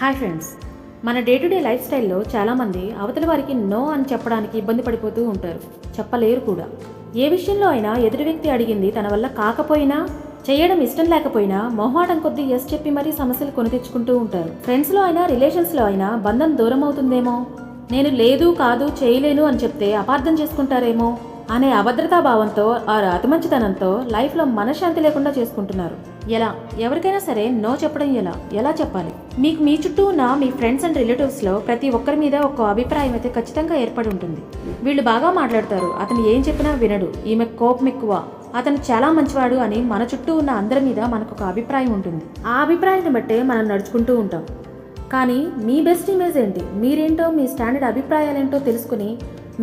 Hi friends, మన day to day life స్టైల్లో చాలామంది అవతలి వారికి నో అని చెప్పడానికి ఇబ్బంది పడిపోతూ ఉంటారు. చెప్పలేరు కూడా. ఏ విషయంలో అయినా ఎదుటి వ్యక్తి అడిగింది తన వల్ల కాకపోయినా, చేయడం ఇష్టం లేకపోయినా మొహమాటం కొద్దీ ఎస్ చెప్పి మరీ సమస్యలు కొని తెచ్చుకుంటూ ఉంటారు. ఫ్రెండ్స్లో అయినా రిలేషన్స్లో అయినా బంధం దూరం అవుతుందేమో, నేను లేదు కాదు చేయలేను అని చెప్తే అపార్థం చేసుకుంటారేమో అనే అభద్రతా భావంతో అతిమంచితనంతో లైఫ్లో మనశ్శాంతి లేకుండా చేసుకుంటున్నారు. ఎలా? ఎవరికైనా సరే నో చెప్పడం ఎలా చెప్పాలి? మీకు మీ చుట్టూ ఉన్న మీ ఫ్రెండ్స్ అండ్ రిలేటివ్స్లో ప్రతి ఒక్కరి మీద ఒక అభిప్రాయం అయితే ఖచ్చితంగా ఏర్పడి ఉంటుంది. వీళ్ళు బాగా మాట్లాడతారు, అతను ఏం చెప్పినా వినడు, ఈమె కోపం ఎక్కువ, అతను చాలా మంచివాడు అని మన చుట్టూ ఉన్న అందరి మీద మనకు ఒక అభిప్రాయం ఉంటుంది. ఆ అభిప్రాయాన్ని బట్టే మనం నడుచుకుంటూ ఉంటాం. కానీ మీ బెస్ట్ ఇమేజ్ ఏంటి, మీరేంటో, మీ స్టాండర్డ్ అభిప్రాయాలేంటో తెలుసుకుని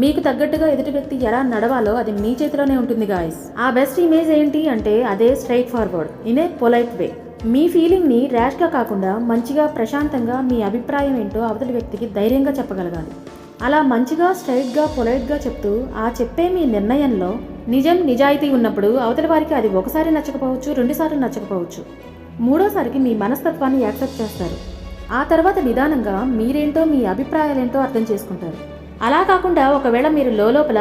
మీకు తగ్గట్టుగా ఎదుటి వ్యక్తి ఎలా నడవాలో అది మీ చేతిలోనే ఉంటుంది గాయస్. ఆ బెస్ట్ ఇమేజ్ ఏంటి అంటే అదే straightforward in a polite way. మీ ఫీలింగ్ని ర్యాష్గా కాకుండా మంచిగా, ప్రశాంతంగా మీ అభిప్రాయం ఏంటో అవతలి వ్యక్తికి ధైర్యంగా చెప్పగలగాలి. అలా మంచిగా, స్ట్రైట్గా, పొలైట్గా చెప్తూ ఆ చెప్పే మీ నిర్ణయంలో నిజాయితీ ఉన్నప్పుడు అవతలి వారికి అది ఒకసారి నచ్చకపోవచ్చు, రెండుసార్లు నచ్చకపోవచ్చు, మూడోసారికి మీ మనస్తత్వాన్ని యాక్సెప్ట్ చేస్తారు. ఆ తర్వాత నిదానంగా మీరేంటో, మీ అభిప్రాయాలేంటో అర్థం చేసుకుంటారు. అలా కాకుండా ఒకవేళ మీరు లోపల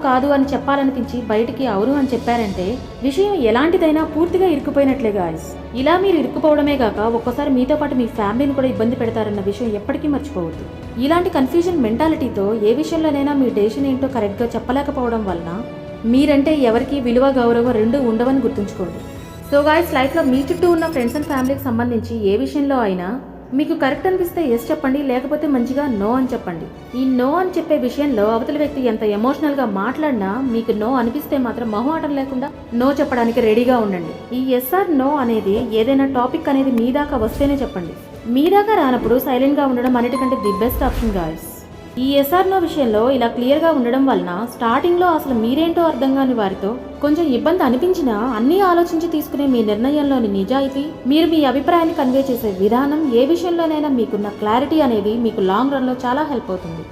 కాదు అని చెప్పాలనిపించి బయటికి అవును అని చెప్పారంటే విషయం ఎలాంటిదైనా పూర్తిగా ఇరుక్కుపోయినట్లే గాయస్. ఇలా మీరు ఇరుక్కుపోవడమే కాక ఒక్కోసారి మీతో పాటు మీ ఫ్యామిలీని కూడా ఇబ్బంది పెడతారన్న విషయం ఎప్పటికీ మర్చిపోవద్దు. ఇలాంటి కన్ఫ్యూజన్ మెంటాలిటీతో ఏ విషయంలోనైనా మీ డెసిషన్ ఏంటో కరెక్ట్గా చెప్పలేకపోవడం వలన మీరంటే ఎవరికి విలువ, గౌరవం రెండూ ఉండవని గుర్తుంచుకోండి. సో గాయస్, లైఫ్లో మీ చుట్టూ ఉన్న ఫ్రెండ్స్ అండ్ ఫ్యామిలీకి సంబంధించి ఏ విషయంలో అయినా మీకు కరెక్ట్ అనిపిస్తే ఎస్ చెప్పండి, లేకపోతే మంచిగా నో అని చెప్పండి. ఈ నో అని చెప్పే విషయంలో అవతలి వ్యక్తి ఎంత ఎమోషనల్గా మాట్లాడినా మీకు నో అనిపిస్తే మాత్రం మొహమాటం లేకుండా నో చెప్పడానికి రెడీగా ఉండండి. ఈ ఎస్ ఆర్ నో అనేది ఏదైనా టాపిక్ అనేది మీ దాకా వస్తేనే చెప్పండి. మీ దాకా రానప్పుడు సైలెంట్గా ఉండడం అన్నిటికంటే ది బెస్ట్ ఆప్షన్ గాయస్. ఈ ఎస్ఆర్ నో విషయంలో ఇలా క్లియర్గా ఉండడం వలన స్టార్టింగ్లో అసలు మీరేంటో అర్థం కాని వారితో కొంచెం ఇబ్బంది అనిపించినా అన్నీ ఆలోచించి తీసుకునే మీ నిర్ణయంలోని నిజాయితీ, మీరు మీ అభిప్రాయాన్ని కన్వే చేసే విధానం, ఏ విషయంలోనైనా మీకున్న క్లారిటీ అనేది మీకు లాంగ్ రన్లో చాలా హెల్ప్ అవుతుంది.